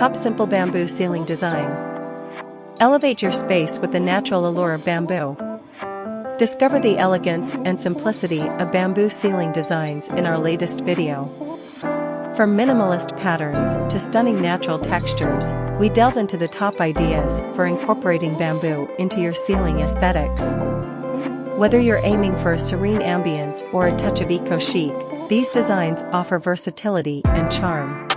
Top simple bamboo ceiling design. Elevate your space with the natural allure of bamboo. Discover the elegance and simplicity of bamboo ceiling designs in our latest video. From minimalist patterns to stunning natural textures, we delve into the top ideas for incorporating bamboo into your ceiling aesthetics. Whether you're aiming for a serene ambience or a touch of eco-chic, these designs offer versatility and charm.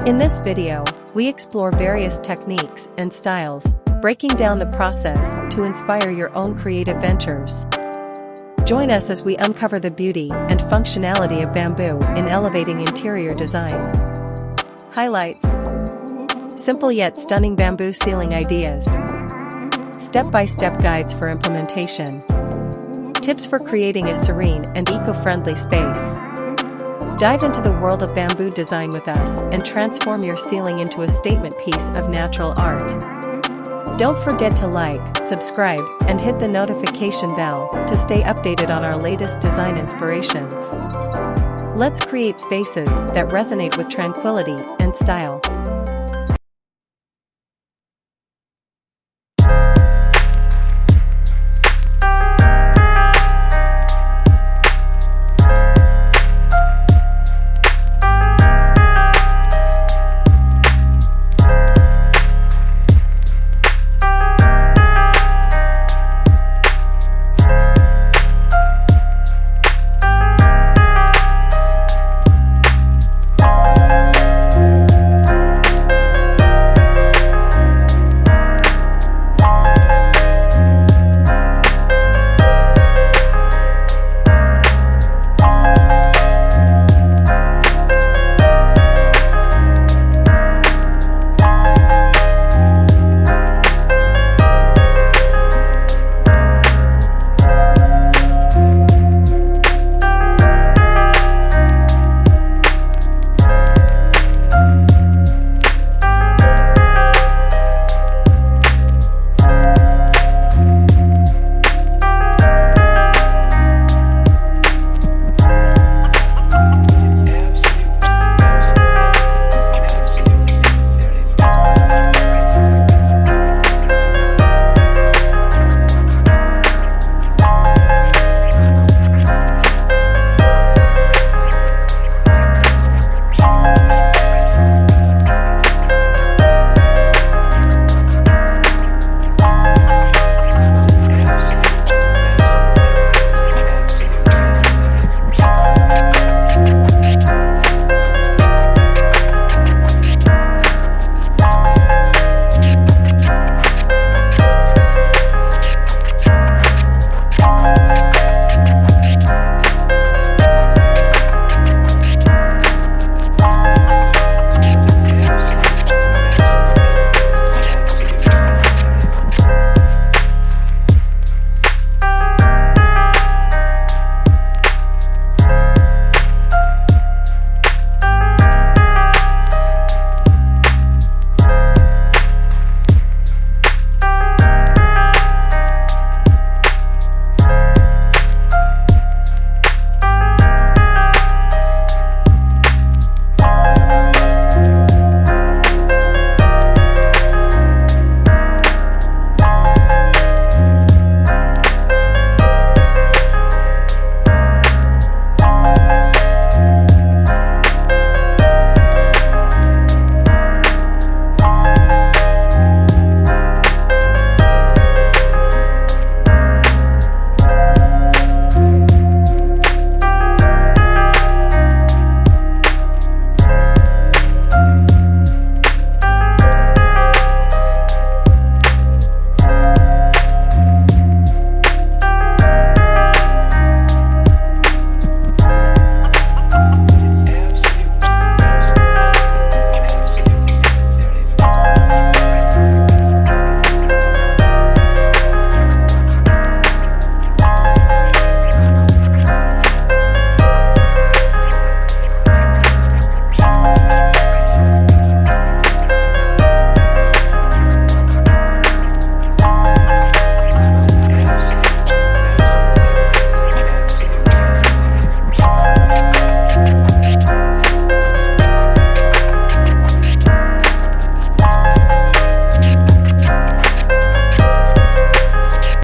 In this video, we explore various techniques and styles, breaking down the process to inspire your own creative ventures. Join us as we uncover the beauty and functionality of bamboo in elevating interior design. Highlights: simple yet stunning bamboo ceiling ideas. Step-by-step guides for implementation. Tips for creating a serene and eco-friendly space. Dive into the world of bamboo design with us and transform your ceiling into a statement piece of natural art. Don't forget to like, subscribe, and hit the notification bell to stay updated on our latest design inspirations. Let's create spaces that resonate with tranquility and style.